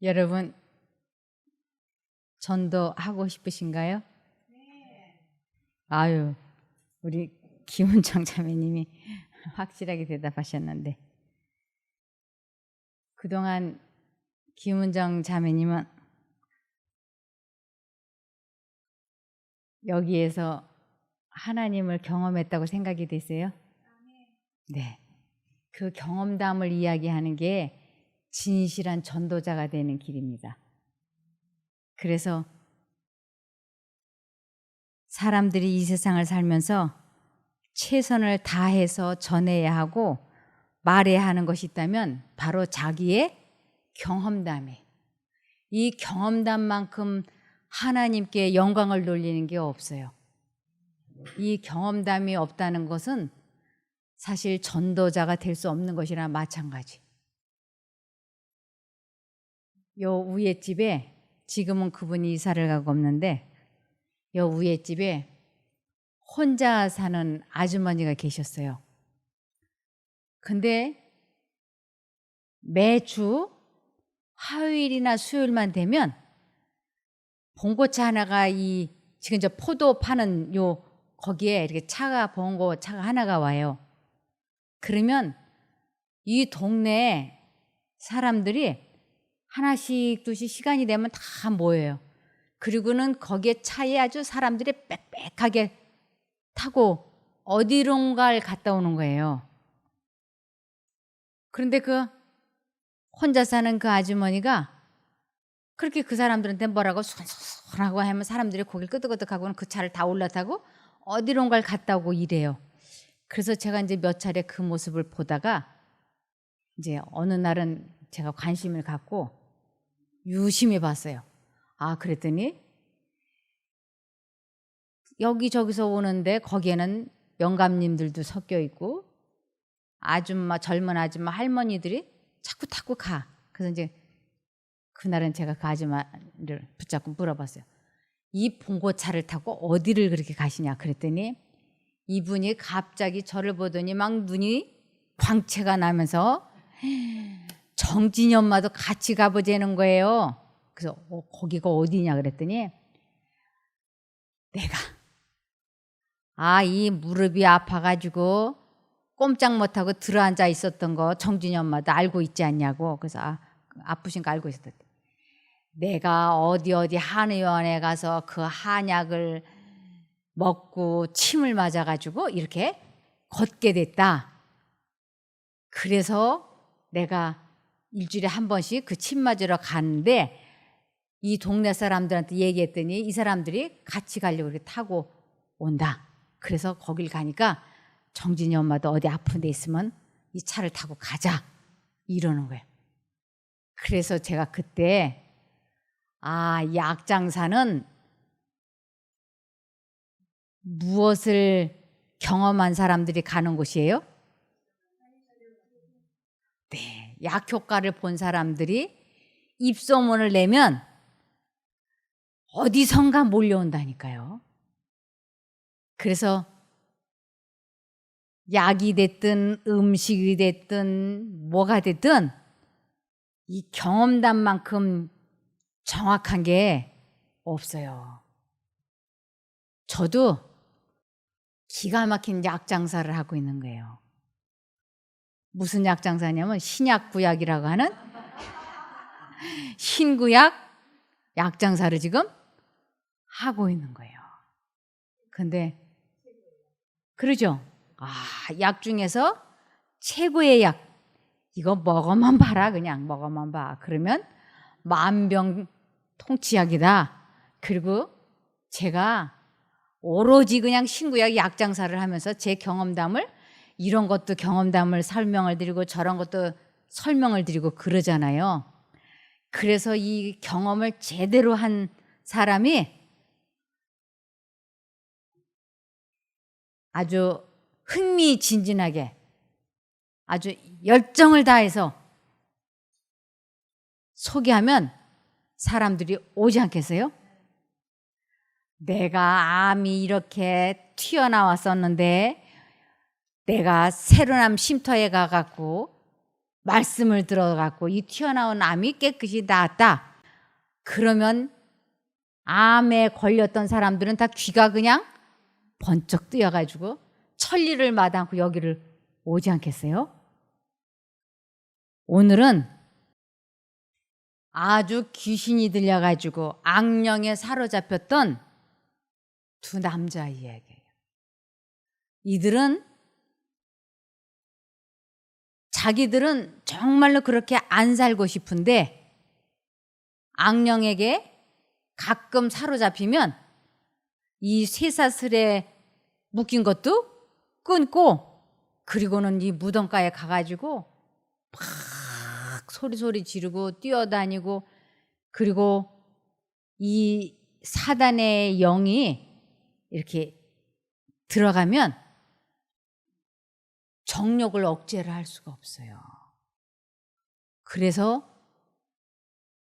여러분, 전도하고 싶으신가요? 아유, 우리 김은정 자매님이 확실하게 대답하셨는데, 그동안 김은정 자매님은 여기에서 하나님을 경험했다고 생각이 되세요? 네. 그 경험담을 이야기하는 게 진실한 전도자가 되는 길입니다. 그래서 사람들이 이 세상을 살면서 최선을 다해서 전해야 하고 말해야 하는 것이 있다면 바로 자기의 경험담이에요. 이 경험담만큼 하나님께 영광을 돌리는 게 없어요. 이 경험담이 없다는 것은 사실 전도자가 될 수 없는 것이나 마찬가지. 요 위에 집에 지금은 그분이 이사를 가고 없는데 요 위에 집에 혼자 사는 아주머니가 계셨어요. 근데 매주 화요일이나 수요일만 되면 봉고차 하나가 지금 저 포도 파는 요 거기에 이렇게 봉고차가 하나가 와요. 그러면 이 동네 사람들이 하나씩 둘씩 시간이 되면 다 모여요. 그리고는 거기에 차에 아주 사람들이 빽빽하게 타고 어디론가를 갔다 오는 거예요. 그런데 그 혼자 사는 그 아주머니가 그렇게 그 사람들한테 뭐라고 손손하고 하면 사람들이 고개를 끄덕끄덕하고는 그 차를 다 올라타고 어디론가를 갔다 오고 이래요. 그래서 제가 이제 몇 차례 그 모습을 보다가 이제 어느 날은 제가 관심을 갖고 유심히 봤어요. 그랬더니 여기저기서 오는데 거기에는 영감님들도 섞여 있고 젊은 아줌마 할머니들이 자꾸 타고 가. 그래서 이제 그날은 제가 그 아줌마를 붙잡고 물어봤어요. 이 봉고차를 타고 어디를 그렇게 가시냐 그랬더니 이분이 갑자기 저를 보더니 막 눈이 광채가 나면서 정진이 엄마도 같이 가보자는 거예요. 그래서 거기가 어디냐 그랬더니 내가 이 무릎이 아파가지고 꼼짝 못하고 들어앉아 있었던 거 정진이 엄마도 알고 있지 않냐고. 그래서 아프신 거 알고 있었대. 내가 어디 한의원에 가서 그 한약을 먹고 침을 맞아가지고 이렇게 걷게 됐다. 그래서 내가 일주일에 한 번씩 그 침 맞으러 가는데 이 동네 사람들한테 얘기했더니 이 사람들이 같이 가려고 이렇게 타고 온다. 그래서 거길 가니까 정진이 엄마도 어디 아픈 데 있으면 이 차를 타고 가자 이러는 거예요. 그래서 제가 그때 약장사는 무엇을 경험한 사람들이 가는 곳이에요? 네, 약효과를 본 사람들이 입소문을 내면 어디선가 몰려온다니까요. 그래서 약이 됐든 음식이 됐든 뭐가 됐든 이 경험담만큼 정확한 게 없어요. 저도 기가 막힌 약 장사를 하고 있는 거예요. 무슨 약 장사냐면 신약구약이라고 하는 신구약 약 장사를 지금 하고 있는 거예요. 근데 그러죠. 약 중에서 최고의 약 이거 먹어만 봐라. 그냥 먹어만 봐. 그러면 만병통치약이다. 그리고 제가 오로지 그냥 신구약 약 장사를 하면서 제 경험담을 이런 것도 경험담을 설명을 드리고 저런 것도 설명을 드리고 그러잖아요. 그래서 이 경험을 제대로 한 사람이 아주 흥미진진하게 아주 열정을 다해서 소개하면 사람들이 오지 않겠어요? 내가 암이 이렇게 튀어나왔었는데 내가 세로남 쉼터에 가갖고 말씀을 들어갖고 이 튀어나온 암이 깨끗이 나았다. 그러면 암에 걸렸던 사람들은 다 귀가 그냥 번쩍 뜨여가지고 천리를 마다않고 여기를 오지 않겠어요? 오늘은 아주 귀신이 들려가지고 악령에 사로잡혔던 두 남자 이야기예요. 이들은 자기들은 정말로 그렇게 안 살고 싶은데 악령에게 가끔 사로잡히면 이 쇠사슬에 묶인 것도 끊고 그리고는 이 무덤가에 가가지고 막 소리 지르고 뛰어다니고 그리고 이 사단의 영이 이렇게 들어가면 정욕을 억제를 할 수가 없어요. 그래서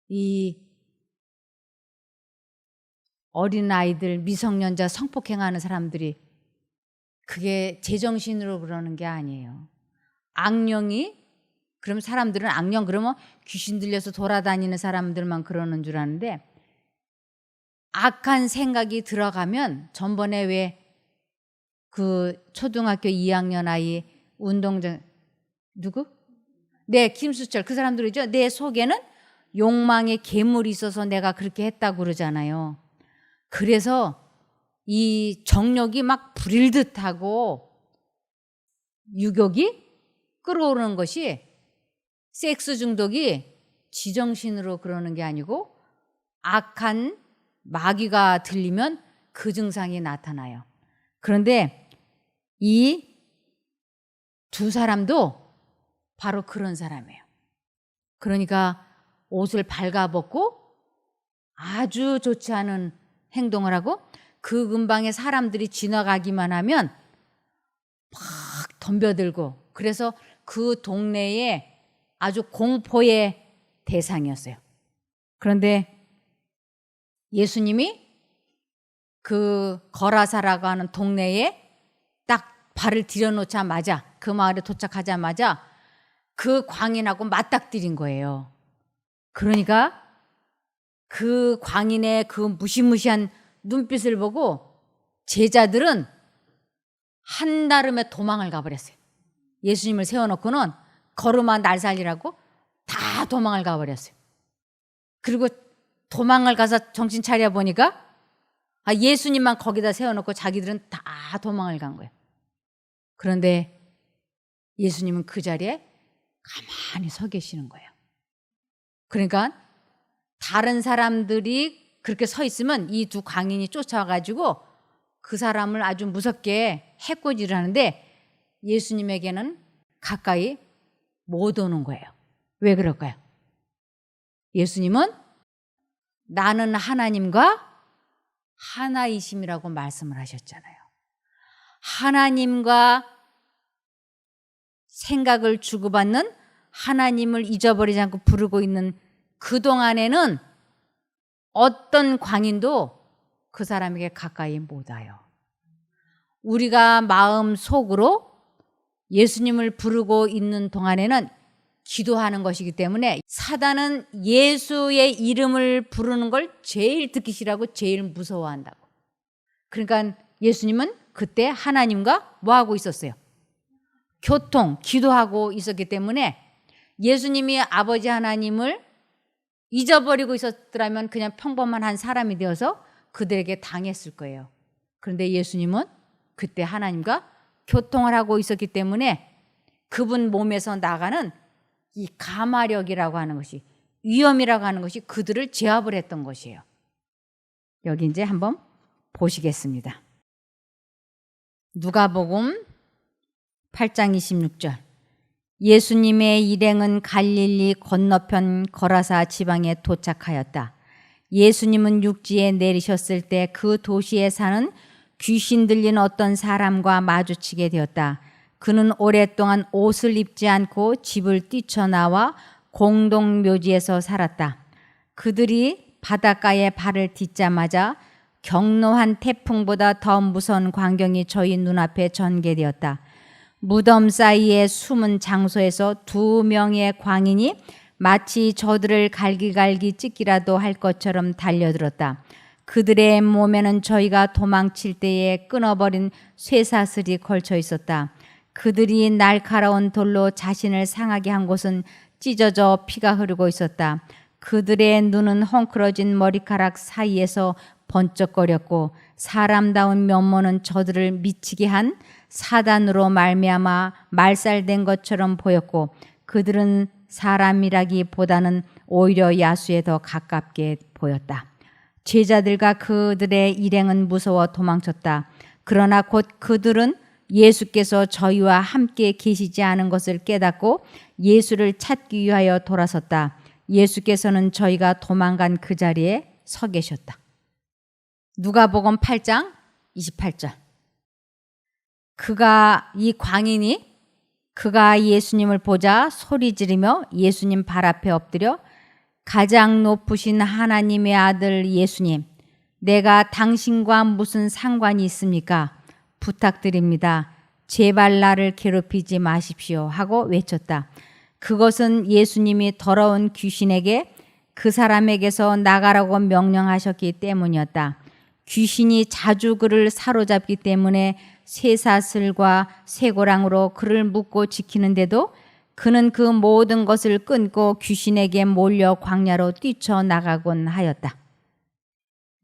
이 어린아이들, 미성년자 성폭행하는 사람들이 그게 제정신으로 그러는 게 아니에요. 악령이, 그럼 사람들은 악령 그러면 귀신 들려서 돌아다니는 사람들만 그러는 줄 아는데 악한 생각이 들어가면 전번에 왜 그 초등학교 2학년 아이 운동장 누구? 네, 김수철 그 사람들이죠. 내 속에는 욕망의 괴물이 있어서 내가 그렇게 했다고 그러잖아요. 그래서 이 정욕이 막 부릴 듯하고 유욕이 끌어오르는 것이 섹스 중독이 지정신으로 그러는 게 아니고 악한 마귀가 들리면 그 증상이 나타나요. 그런데 이 두 사람도 바로 그런 사람이에요. 그러니까 옷을 발가벗고 아주 좋지 않은 행동을 하고 그 근방에 사람들이 지나가기만 하면 막 덤벼들고 그래서 그 동네에 아주 공포의 대상이었어요. 그런데 예수님이 그 거라사라고 하는 동네에 딱 발을 들여놓자마자 그 마을에 도착하자마자 그 광인하고 맞닥뜨린 거예요. 그러니까 그 광인의 그 무시무시한 눈빛을 보고 제자들은 한달음에 도망을 가버렸어요. 예수님을 세워놓고는 걸음아 날 살리라고 다 도망을 가버렸어요. 그리고 도망을 가서 정신 차려보니까 예수님만 거기다 세워놓고 자기들은 다 도망을 간 거예요. 그런데 예수님은 그 자리에 가만히 서 계시는 거예요. 그러니까 다른 사람들이 그렇게 서 있으면 이 두 광인이 쫓아와가지고 그 사람을 아주 무섭게 해코지를 하는데 예수님에게는 가까이 못 오는 거예요. 왜 그럴까요? 예수님은 나는 하나님과 하나이심이라고 말씀을 하셨잖아요. 하나님과 생각을 주고받는 하나님을 잊어버리지 않고 부르고 있는 그동안에는 어떤 광인도 그 사람에게 가까이 못 와요. 우리가 마음 속으로 예수님을 부르고 있는 동안에는 기도하는 것이기 때문에 사단은 예수의 이름을 부르는 걸 제일 듣기 싫어하고 제일 무서워한다고. 그러니까 예수님은 그때 하나님과 뭐 하고 있었어요? 교통, 기도하고 있었기 때문에 예수님이 아버지 하나님을 잊어버리고 있었더라면 그냥 평범한 한 사람이 되어서 그들에게 당했을 거예요. 그런데 예수님은 그때 하나님과 교통을 하고 있었기 때문에 그분 몸에서 나가는 이 가마력이라고 하는 것이, 위험이라고 하는 것이 그들을 제압을 했던 것이에요. 여기 이제 한번 보시겠습니다. 누가복음 8장 26절. 예수님의 일행은 갈릴리 건너편 거라사 지방에 도착하였다. 예수님은 육지에 내리셨을 때 그 도시에 사는 귀신 들린 어떤 사람과 마주치게 되었다. 그는 오랫동안 옷을 입지 않고 집을 뛰쳐나와 공동묘지에서 살았다. 그들이 바닷가에 발을 딛자마자 경로한 태풍보다 더 무서운 광경이 저희 눈앞에 전개되었다. 무덤 사이의 숨은 장소에서 2명의 광인이 마치 저들을 갈기갈기 찢기라도 할 것처럼 달려들었다. 그들의 몸에는 저희가 도망칠 때에 끊어버린 쇠사슬이 걸쳐 있었다. 그들이 날카로운 돌로 자신을 상하게 한 곳은 찢어져 피가 흐르고 있었다. 그들의 눈은 헝클어진 머리카락 사이에서 번쩍거렸고 사람다운 면모는 저들을 미치게 한 사단으로 말미암아 말살된 것처럼 보였고 그들은 사람이라기보다는 오히려 야수에 더 가깝게 보였다. 제자들과 그들의 일행은 무서워 도망쳤다. 그러나 곧 그들은 예수께서 저희와 함께 계시지 않은 것을 깨닫고 예수를 찾기 위하여 돌아섰다. 예수께서는 저희가 도망간 그 자리에 서 계셨다. 누가복음 8장 28절. 이 광인이 그가 예수님을 보자 소리 지르며 예수님 발 앞에 엎드려 가장 높으신 하나님의 아들 예수님, 내가 당신과 무슨 상관이 있습니까? 부탁드립니다. 제발 나를 괴롭히지 마십시오 하고 외쳤다. 그것은 예수님이 더러운 귀신에게 그 사람에게서 나가라고 명령하셨기 때문이었다. 귀신이 자주 그를 사로잡기 때문에 쇠사슬과 쇠고랑으로 그를 묶고 지키는데도 그는 그 모든 것을 끊고 귀신에게 몰려 광야로 뛰쳐나가곤 하였다.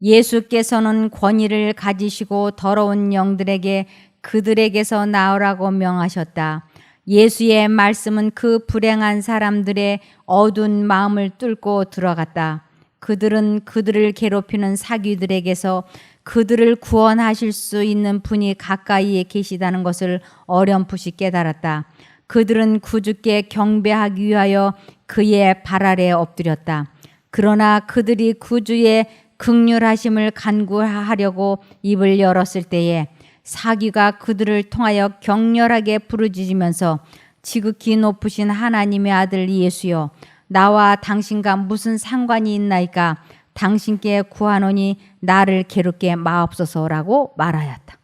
예수께서는 권위를 가지시고 더러운 영들에게 그들에게서 나오라고 명하셨다. 예수의 말씀은 그 불행한 사람들의 어두운 마음을 뚫고 들어갔다. 그들은 그들을 괴롭히는 사귀들에게서 그들을 구원하실 수 있는 분이 가까이에 계시다는 것을 어렴풋이 깨달았다. 그들은 구주께 경배하기 위하여 그의 발 아래 엎드렸다. 그러나 그들이 구주의 긍휼하심을 간구하려고 입을 열었을 때에 사귀가 그들을 통하여 격렬하게 부르짖으면서 지극히 높으신 하나님의 아들 예수여, 나와 당신과 무슨 상관이 있나이까? 당신께 구하노니 나를 괴롭게 마옵소서라고 말하였다.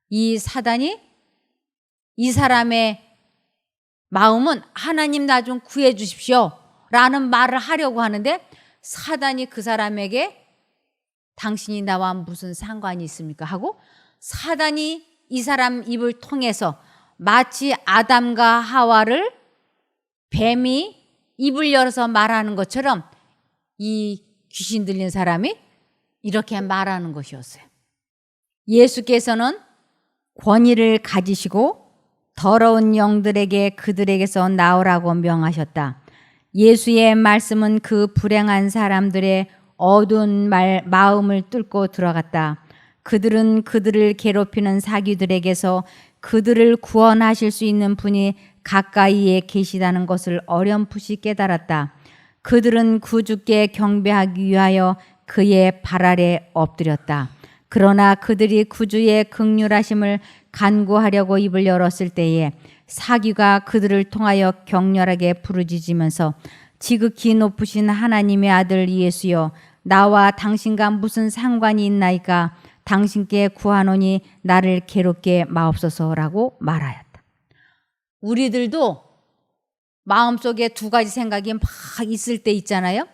이 사단이 이 사람의 마음은 하나님 나 좀 구해 주십시오 라는 말을 하려고 하는데 사단이 그 사람에게 당신이 나와 무슨 상관이 있습니까? 하고 사단이 이 사람 입을 통해서 마치 아담과 하와를 뱀이 입을 열어서 말하는 것처럼 이 귀신 들린 사람이 이렇게 말하는 것이었어요. 예수께서는 권위를 가지시고 더러운 영들에게 그들에게서 나오라고 명하셨다. 예수의 말씀은 그 불행한 사람들의 어두운 마음을 뚫고 들어갔다. 그들은 그들을 괴롭히는 사귀들에게서 그들을 구원하실 수 있는 분이 가까이에 계시다는 것을 어렴풋이 깨달았다. 그들은 구주께 경배하기 위하여 그의 발 아래 엎드렸다. 그러나 그들이 구주의 긍휼하심을 간구하려고 입을 열었을 때에 사귀가 그들을 통하여 격렬하게 부르짖으면서 지극히 높으신 하나님의 아들 예수여, 나와 당신과 무슨 상관이 있나이까? 당신께 구하노니 나를 괴롭게 마옵소서라고 말하였다. 우리들도 마음속에 두 가지 생각이 막 있을 때 있잖아요.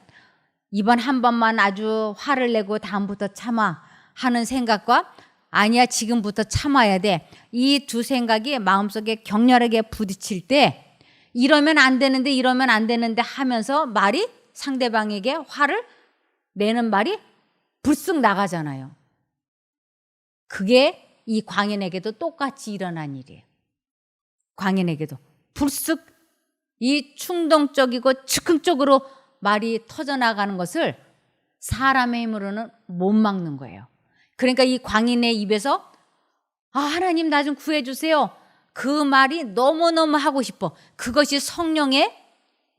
이번 한 번만 아주 화를 내고 다음부터 참아 하는 생각과 아니야 지금부터 참아야 돼. 이 두 생각이 마음속에 격렬하게 부딪힐 때 이러면 안 되는데 이러면 안 되는데 하면서 말이 상대방에게 화를 내는 말이 불쑥 나가잖아요. 그게 이 광인에게도 똑같이 일어난 일이에요. 광인에게도 불쑥 이 충동적이고 즉흥적으로 말이 터져나가는 것을 사람의 힘으로는 못 막는 거예요. 그러니까 이 광인의 입에서 하나님 나 좀 구해주세요. 그 말이 너무너무 하고 싶어. 그것이 성령의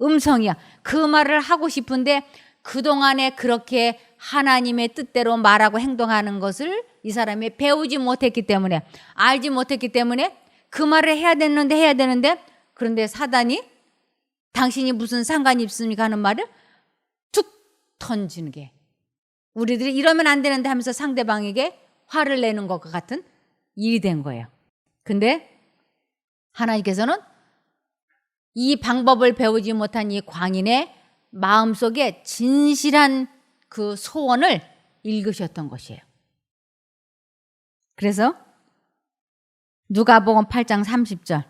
음성이야. 그 말을 하고 싶은데 그동안에 그렇게 하나님의 뜻대로 말하고 행동하는 것을 이 사람이 배우지 못했기 때문에 알지 못했기 때문에 그 말을 해야 되는데 그런데 사단이 당신이 무슨 상관이 있습니까 하는 말을 툭 던지는 게 우리들이 이러면 안 되는데 하면서 상대방에게 화를 내는 것과 같은 일이 된 거예요. 근데 하나님께서는 이 방법을 배우지 못한 이 광인의 마음속에 진실한 그 소원을 읽으셨던 것이에요. 그래서 누가복음 8장 30절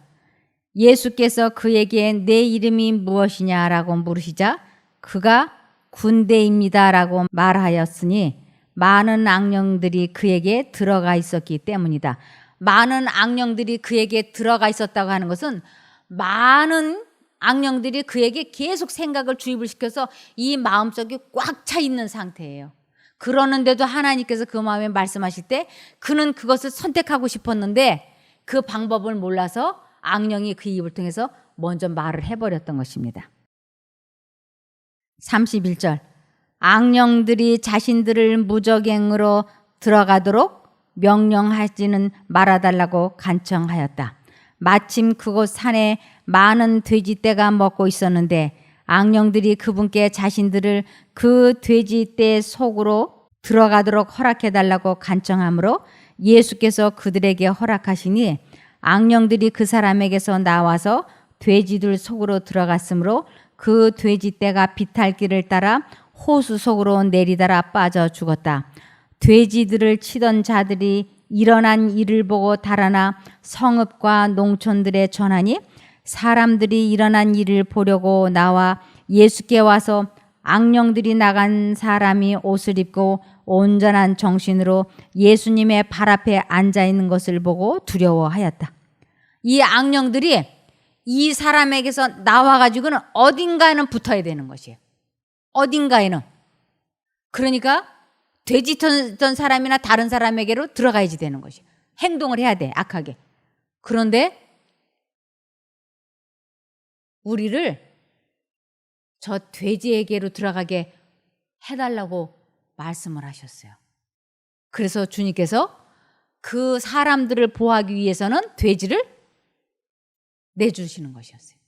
예수께서 그에게 내 이름이 무엇이냐라고 물으시자 그가 군대입니다라고 말하였으니 많은 악령들이 그에게 들어가 있었기 때문이다. 많은 악령들이 그에게 들어가 있었다고 하는 것은 많은 악령들이 그에게 계속 생각을 주입을 시켜서 이 마음속에 꽉 차 있는 상태예요. 그러는데도 하나님께서 그 마음에 말씀하실 때 그는 그것을 선택하고 싶었는데 그 방법을 몰라서 악령이 그 입을 통해서 먼저 말을 해버렸던 것입니다. 31절 악령들이 자신들을 무적행으로 들어가도록 명령하지는 말아달라고 간청하였다. 마침 그곳 산에 많은 돼지떼가 먹고 있었는데 악령들이 그분께 자신들을 그 돼지떼 속으로 들어가도록 허락해달라고 간청하므로 예수께서 그들에게 허락하시니 악령들이 그 사람에게서 나와서 돼지들 속으로 들어갔으므로 그 돼지떼가 비탈길을 따라 호수 속으로 내리다라 빠져 죽었다. 돼지들을 치던 자들이 일어난 일을 보고 달아나 성읍과 농촌들에 전하니 사람들이 일어난 일을 보려고 나와 예수께 와서 악령들이 나간 사람이 옷을 입고 온전한 정신으로 예수님의 발 앞에 앉아 있는 것을 보고 두려워하였다. 이 악령들이 이 사람에게서 나와가지고는 어딘가에는 붙어야 되는 것이에요. 어딘가에는. 그러니까 돼지 던 사람이나 다른 사람에게로 들어가야지 되는 것이에요. 행동을 해야 돼, 악하게. 그런데 우리를 저 돼지에게로 들어가게 해달라고 말씀을 하셨어요. 그래서 주님께서 그 사람들을 보호하기 위해서는 돼지를 내주시는 것이었어요.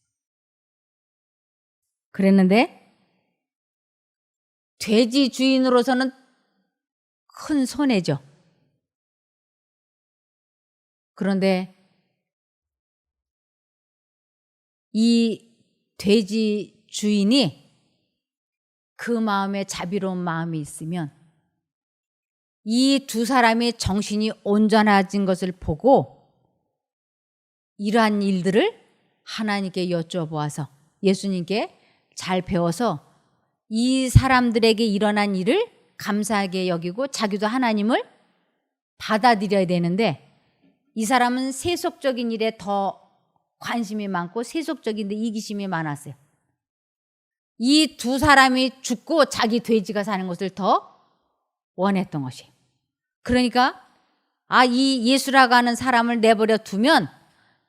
그랬는데 돼지 주인으로서는 큰 손해죠. 그런데 이 돼지 주인이 그 마음에 자비로운 마음이 있으면 이 두 사람이 정신이 온전해진 것을 보고 이러한 일들을 하나님께 여쭤보아서 예수님께 잘 배워서 이 사람들에게 일어난 일을 감사하게 여기고 자기도 하나님을 받아들여야 되는데 이 사람은 세속적인 일에 더 관심이 많고 세속적인 데 이기심이 많았어요. 이 두 사람이 죽고 자기 돼지가 사는 것을 더 원했던 것이에요. 그러니까 이 예수라고 하는 사람을 내버려 두면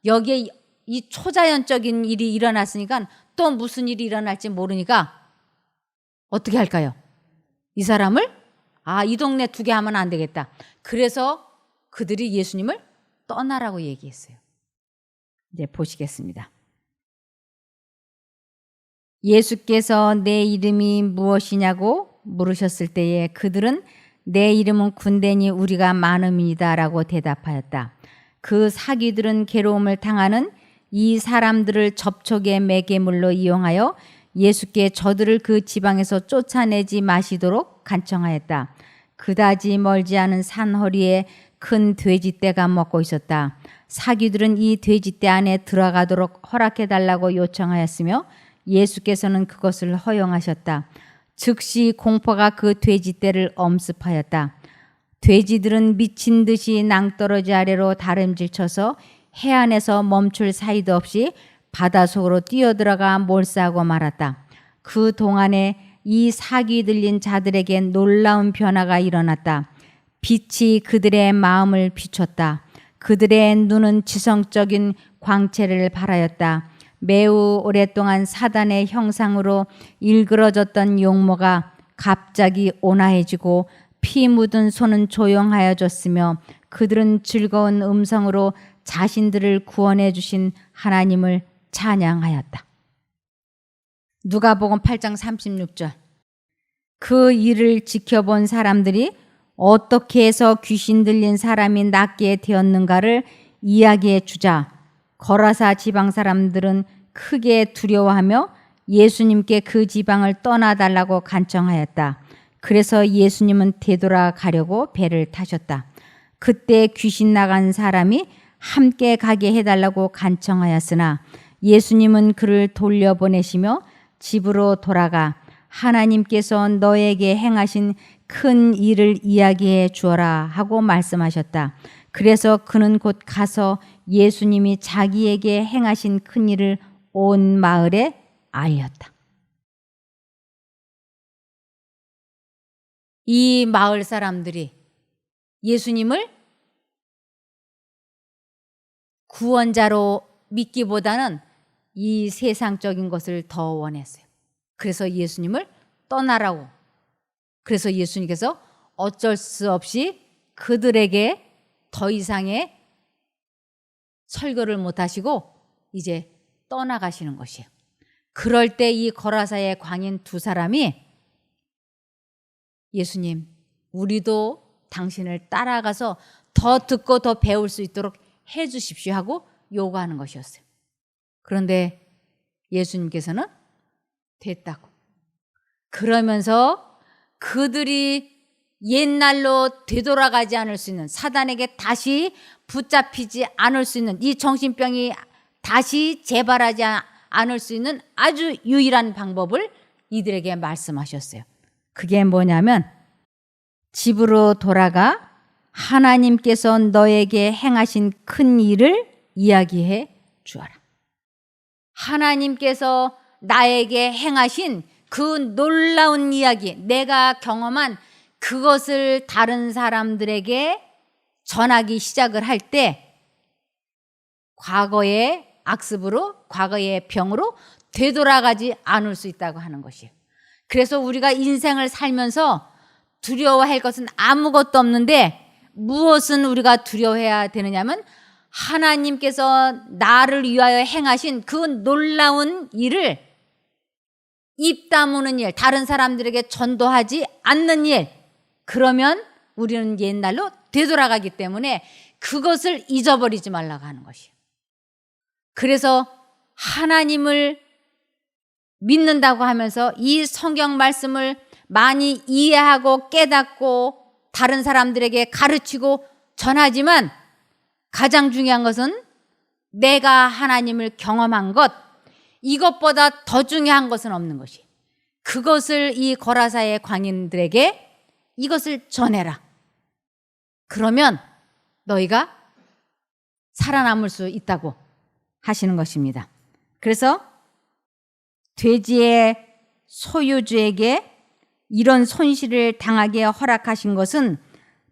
여기에 이 초자연적인 일이 일어났으니까 또 무슨 일이 일어날지 모르니까 어떻게 할까요? 이 사람을 이 동네 두게 하면 안 되겠다. 그래서 그들이 예수님을 떠나라고 얘기했어요. 이제 보시겠습니다. 예수께서 내 이름이 무엇이냐고 물으셨을 때에 그들은 내 이름은 군대니 우리가 많음이다 라고 대답하였다. 그 사기들은 괴로움을 당하는 이 사람들을 접촉의 매개물로 이용하여 예수께 저들을 그 지방에서 쫓아내지 마시도록 간청하였다. 그다지 멀지 않은 산허리에 큰 돼지떼가 먹고 있었다. 사기들은 이 돼지떼 안에 들어가도록 허락해달라고 요청하였으며 예수께서는 그것을 허용하셨다. 즉시 공포가 그 돼지떼를 엄습하였다. 돼지들은 미친 듯이 낭떠러지 아래로 다름질쳐서 해안에서 멈출 사이도 없이 바닷속으로 뛰어들어가 몰사하고 말았다. 그 동안에 이 사기 들린 자들에게 놀라운 변화가 일어났다. 빛이 그들의 마음을 비췄다. 그들의 눈은 지성적인 광채를 발하였다. 매우 오랫동안 사단의 형상으로 일그러졌던 용모가 갑자기 온화해지고 피 묻은 손은 조용하여졌으며 그들은 즐거운 음성으로 자신들을 구원해 주신 하나님을 찬양하였다. 누가복음 8장 36절. 그 일을 지켜본 사람들이 어떻게 해서 귀신 들린 사람이 낫게 되었는가를 이야기해 주자 거라사 지방 사람들은 크게 두려워하며 예수님께 그 지방을 떠나달라고 간청하였다. 그래서 예수님은 되돌아가려고 배를 타셨다. 그때 귀신 나간 사람이 함께 가게 해달라고 간청하였으나 예수님은 그를 돌려보내시며 집으로 돌아가 하나님께서 너에게 행하신 큰 일을 이야기해 주어라 하고 말씀하셨다. 그래서 그는 곧 가서 예수님이 자기에게 행하신 큰 일을 온 마을에 알렸다. 이 마을 사람들이 예수님을 구원자로 믿기보다는 이 세상적인 것을 더 원했어요. 그래서 예수님을 떠나라고. 그래서 예수님께서 어쩔 수 없이 그들에게 더 이상의 설교를 못 하시고 이제 떠나가시는 것이에요. 그럴 때 이 거라사의 광인 두 사람이 예수님, 우리도 당신을 따라가서 더 듣고 더 배울 수 있도록 해 주십시오 하고 요구하는 것이었어요. 그런데 예수님께서는 됐다고. 그러면서 그들이 옛날로 되돌아가지 않을 수 있는, 사단에게 다시 붙잡히지 않을 수 있는, 이 정신병이 다시 재발하지 않을 수 있는 아주 유일한 방법을 이들에게 말씀하셨어요. 그게 뭐냐면 집으로 돌아가 하나님께서 너에게 행하신 큰 일을 이야기해 주어라. 하나님께서 나에게 행하신 그 놀라운 이야기, 내가 경험한 그것을 다른 사람들에게 전하기 시작을 할 때 과거의 악습으로, 과거의 병으로 되돌아가지 않을 수 있다고 하는 것이에요. 그래서 우리가 인생을 살면서 두려워할 것은 아무것도 없는데 무엇은 우리가 두려워해야 되느냐면 하나님께서 나를 위하여 행하신 그 놀라운 일을 입 다무는 일, 다른 사람들에게 전도하지 않는 일, 그러면 우리는 옛날로 되돌아가기 때문에 그것을 잊어버리지 말라고 하는 것이에요. 그래서 하나님을 믿는다고 하면서 이 성경 말씀을 많이 이해하고 깨닫고 다른 사람들에게 가르치고 전하지만 가장 중요한 것은 내가 하나님을 경험한 것, 이것보다 더 중요한 것은 없는 것이. 그것을 이 거라사의 광인들에게 이것을 전해라. 그러면 너희가 살아남을 수 있다고 하시는 것입니다. 그래서 돼지의 소유주에게 이런 손실을 당하게 허락하신 것은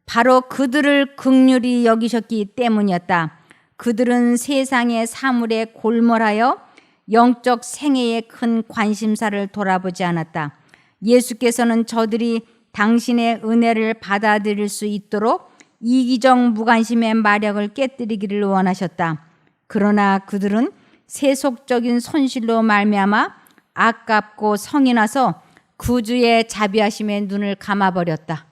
바로 그들을 긍휼히 여기셨기 때문이었다. 그들은 세상의 사물에 골몰하여 영적 생애의 큰 관심사를 돌아보지 않았다. 예수께서는 저들이 당신의 은혜를 받아들일 수 있도록 이기적 무관심의 마력을 깨뜨리기를 원하셨다. 그러나 그들은 세속적인 손실로 말미암아 아깝고 성이 나서 구주의 자비하심에 눈을 감아버렸다.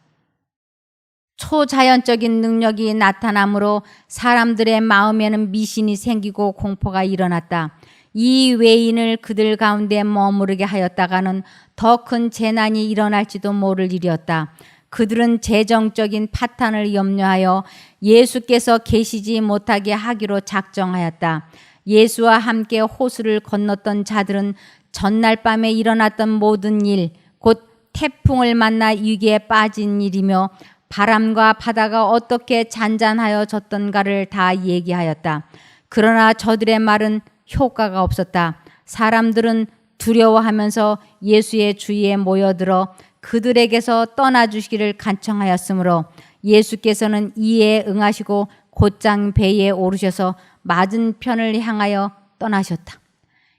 초자연적인 능력이 나타나므로 사람들의 마음에는 미신이 생기고 공포가 일어났다. 이 외인을 그들 가운데 머무르게 하였다가는 더 큰 재난이 일어날지도 모를 일이었다. 그들은 재정적인 파탄을 염려하여 예수께서 계시지 못하게 하기로 작정하였다. 예수와 함께 호수를 건넜던 자들은 전날 밤에 일어났던 모든 일, 곧 태풍을 만나 위기에 빠진 일이며 바람과 바다가 어떻게 잔잔하여졌던가를 다 얘기하였다. 그러나 저들의 말은 효과가 없었다. 사람들은 두려워하면서 예수의 주위에 모여들어 그들에게서 떠나주시기를 간청하였으므로 예수께서는 이에 응하시고 곧장 배에 오르셔서 맞은편을 향하여 떠나셨다.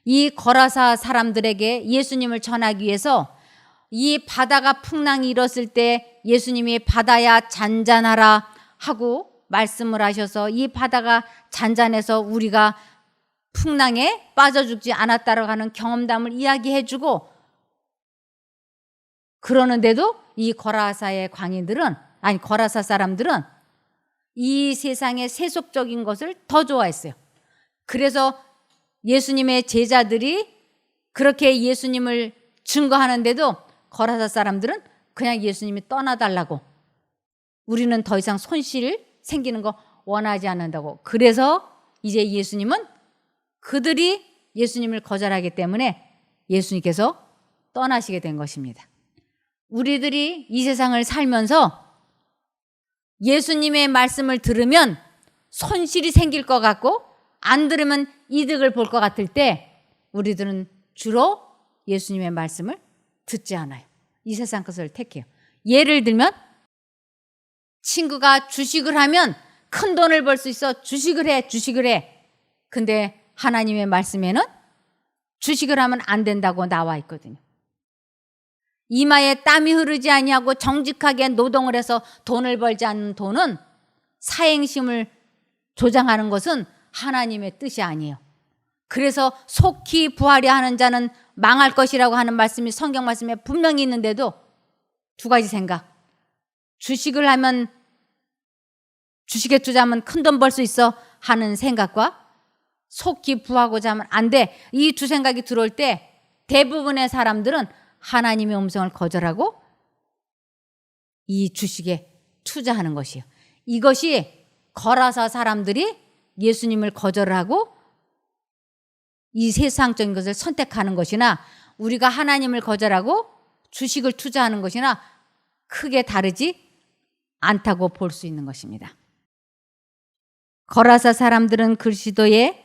이 거라사 사람들에게 예수님을 전하기 위해서 이 바다가 풍랑이 일었을 때 예수님이 바다야 잔잔하라 하고 말씀을 하셔서 이 바다가 잔잔해서 우리가 풍랑에 빠져 죽지 않았다라고 하는 경험담을 이야기해주고, 그러는데도 이 거라사의 광인들은, 아니 거라사 사람들은 이 세상의 세속적인 것을 더 좋아했어요. 그래서 예수님의 제자들이 그렇게 예수님을 증거하는데도 거라사 사람들은 그냥 예수님이 떠나달라고, 우리는 더 이상 손실 생기는 거 원하지 않는다고. 그래서 이제 예수님은 그들이 예수님을 거절하기 때문에 예수님께서 떠나시게 된 것입니다. 우리들이 이 세상을 살면서 예수님의 말씀을 들으면 손실이 생길 것 같고 안 들으면 이득을 볼 것 같을 때 우리들은 주로 예수님의 말씀을 듣지 않아요. 이 세상 것을 택해요. 예를 들면 친구가 주식을 하면 큰 돈을 벌 수 있어. 주식을 해. 근데 하나님의 말씀에는 주식을 하면 안 된다고 나와 있거든요. 이마에 땀이 흐르지 아니하고 정직하게 노동을 해서 돈을 벌지 않는 돈은 사행심을 조장하는 것은 하나님의 뜻이 아니에요. 그래서 속히 부하려 하는 자는 망할 것이라고 하는 말씀이 성경 말씀에 분명히 있는데도 두 가지 생각. 주식을 하면, 주식에 투자하면 큰 돈 벌 수 있어 하는 생각과 속히 부하고자 하면 안 돼. 이 두 생각이 들어올 때 대부분의 사람들은 하나님의 음성을 거절하고 이 주식에 투자하는 것이에요. 이것이 거라사 사람들이 예수님을 거절하고 이 세상적인 것을 선택하는 것이나 우리가 하나님을 거절하고 주식을 투자하는 것이나 크게 다르지 않다고 볼 수 있는 것입니다. 거라사 사람들은 그리스도의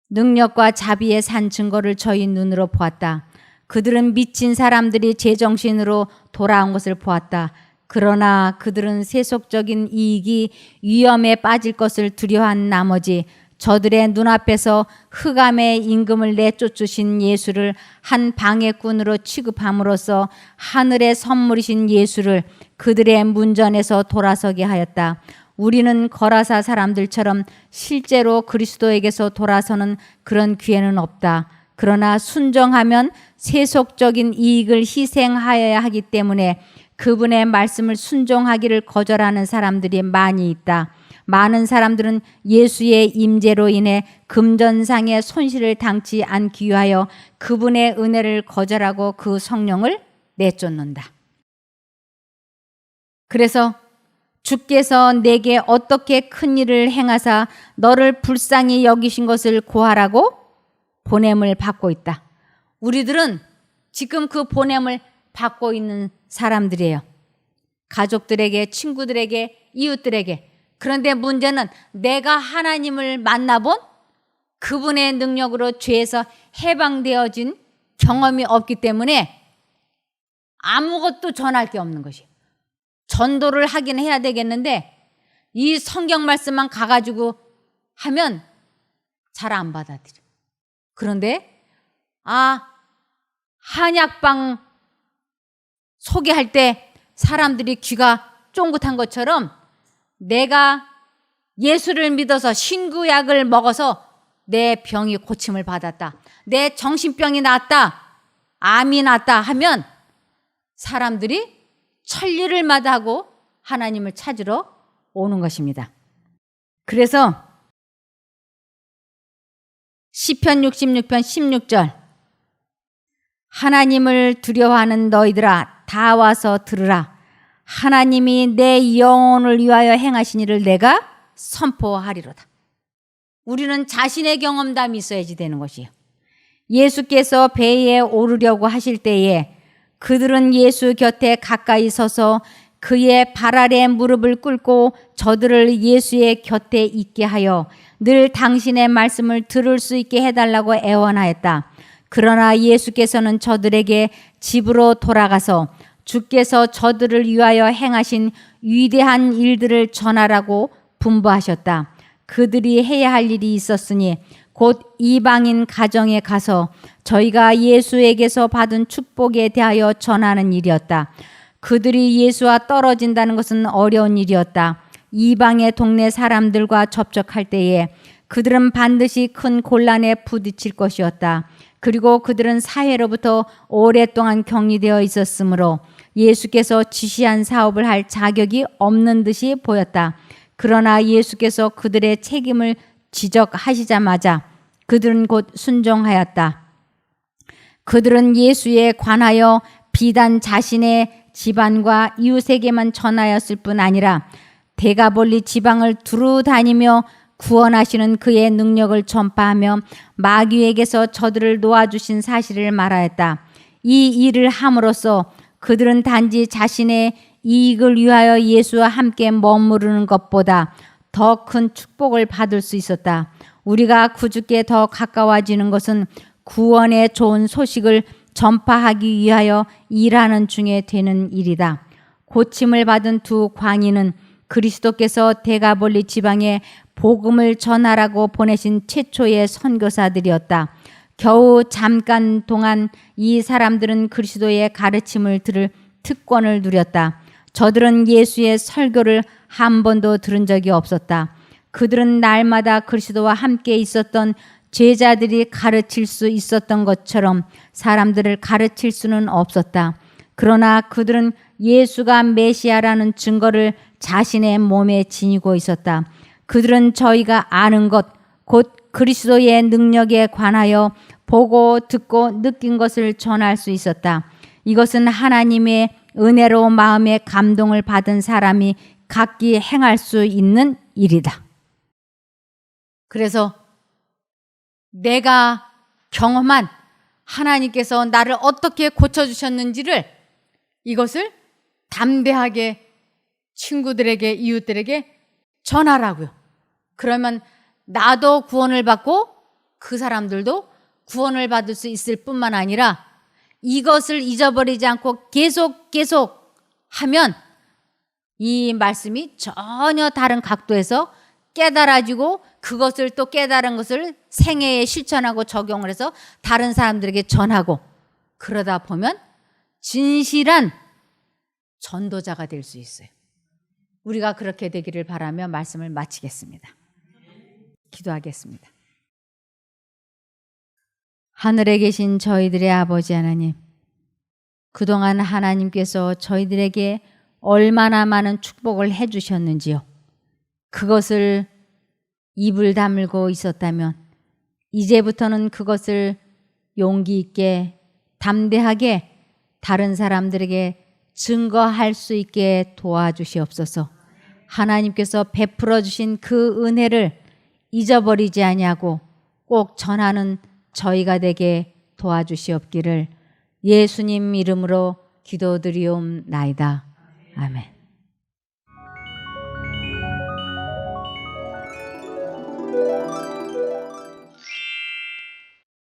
능력과 자비의 산 증거를 저희 눈으로 보았다. 그들은 미친 사람들이 제정신으로 돌아온 것을 보았다. 그러나 그들은 세속적인 이익이 위험에 빠질 것을 두려워한 나머지 저들의 눈앞에서 흑암의 임금을 내쫓으신 예수를 한 방해꾼으로 취급함으로써 하늘의 선물이신 예수를 그들의 문전에서 돌아서게 하였다. 우리는 거라사 사람들처럼 실제로 그리스도에게서 돌아서는 그런 기회는 없다. 그러나 순종하면 세속적인 이익을 희생하여야 하기 때문에 그분의 말씀을 순종하기를 거절하는 사람들이 많이 있다. 많은 사람들은 예수의 임재로 인해 금전상의 손실을 당치 않기 위하여 그분의 은혜를 거절하고 그 성령을 내쫓는다. 그래서 주께서 내게 어떻게 큰 일을 행하사 너를 불쌍히 여기신 것을 고하라고 보냄을 받고 있다. 우리들은 지금 그 보냄을 받고 있는 사람들이에요. 가족들에게, 친구들에게, 이웃들에게. 그런데 문제는 내가 하나님을 만나본 그분의 능력으로 죄에서 해방되어진 경험이 없기 때문에 아무것도 전할 게 없는 것이에요. 전도를 하긴 해야 되겠는데 이 성경 말씀만 가가지고 하면 잘 안 받아들여. 그런데 한약방 소개할 때 사람들이 귀가 쫑긋한 것처럼 내가 예수를 믿어서 신구약을 먹어서 내 병이 고침을 받았다. 내 정신병이 낫다. 암이 낫다 하면 사람들이 천리를 마다하고 하나님을 찾으러 오는 것입니다. 그래서 시편 66편 16절 하나님을 두려워하는 너희들아 다 와서 들으라. 하나님이 내 영혼을 위하여 행하신 일을 내가 선포하리로다. 우리는 자신의 경험담이 있어야지 되는 것이에요. 예수께서 배에 오르려고 하실 때에 그들은 예수 곁에 가까이 서서 그의 발 아래 무릎을 꿇고 저들을 예수의 곁에 있게 하여 늘 당신의 말씀을 들을 수 있게 해달라고 애원하였다. 그러나 예수께서는 저들에게 집으로 돌아가서 주께서 저들을 위하여 행하신 위대한 일들을 전하라고 분부하셨다. 그들이 해야 할 일이 있었으니 곧 이방인 가정에 가서 저희가 예수에게서 받은 축복에 대하여 전하는 일이었다. 그들이 예수와 떨어진다는 것은 어려운 일이었다. 이방의 동네 사람들과 접촉할 때에 그들은 반드시 큰 곤란에 부딪힐 것이었다. 그리고 그들은 사회로부터 오랫동안 격리되어 있었으므로 예수께서 지시한 사업을 할 자격이 없는 듯이 보였다. 그러나 예수께서 그들의 책임을 지적하시자마자 그들은 곧 순종하였다. 그들은 예수에 관하여 비단 자신의 집안과 이웃에게만 전하였을 뿐 아니라 데가볼리 지방을 두루 다니며 구원하시는 그의 능력을 전파하며 마귀에게서 저들을 놓아주신 사실을 말하였다. 이 일을 함으로써 그들은 단지 자신의 이익을 위하여 예수와 함께 머무르는 것보다 더 큰 축복을 받을 수 있었다. 우리가 구주께 더 가까워지는 것은 구원의 좋은 소식을 전파하기 위하여 일하는 중에 되는 일이다. 고침을 받은 두 광인은 그리스도께서 데가볼리 지방에 복음을 전하라고 보내신 최초의 선교사들이었다. 겨우 잠깐 동안 이 사람들은 그리스도의 가르침을 들을 특권을 누렸다. 저들은 예수의 설교를 한 번도 들은 적이 없었다. 그들은 날마다 그리스도와 함께 있었던 제자들이 가르칠 수 있었던 것처럼 사람들을 가르칠 수는 없었다. 그러나 그들은 예수가 메시아라는 증거를 자신의 몸에 지니고 있었다. 그들은 저희가 아는 것, 곧 그리스도의 능력에 관하여 보고 듣고 느낀 것을 전할 수 있었다. 이것은 하나님의 은혜로 마음의 감동을 받은 사람이 각기 행할 수 있는 일이다. 그래서 내가 경험한 하나님께서 나를 어떻게 고쳐주셨는지를 이것을 담대하게 친구들에게, 이웃들에게 전하라고요. 그러면 나도 구원을 받고 그 사람들도 구원을 받을 수 있을 뿐만 아니라 이것을 잊어버리지 않고 계속 하면 이 말씀이 전혀 다른 각도에서 깨달아지고 그것을 또 깨달은 것을 생애에 실천하고 적용을 해서 다른 사람들에게 전하고 그러다 보면 진실한 전도자가 될 수 있어요. 우리가 그렇게 되기를 바라며 말씀을 마치겠습니다. 기도하겠습니다. 하늘에 계신 저희들의 아버지 하나님, 그동안 하나님께서 저희들에게 얼마나 많은 축복을 해주셨는지요. 그것을 입을 다물고 있었다면 이제부터는 그것을 용기 있게 담대하게 다른 사람들에게 증거할 수 있게 도와주시옵소서. 하나님께서 베풀어 주신 그 은혜를 잊어버리지 아니하고 꼭 전하는 저희가 되게 도와주시옵기를 예수님 이름으로 기도드리옵나이다. 아멘.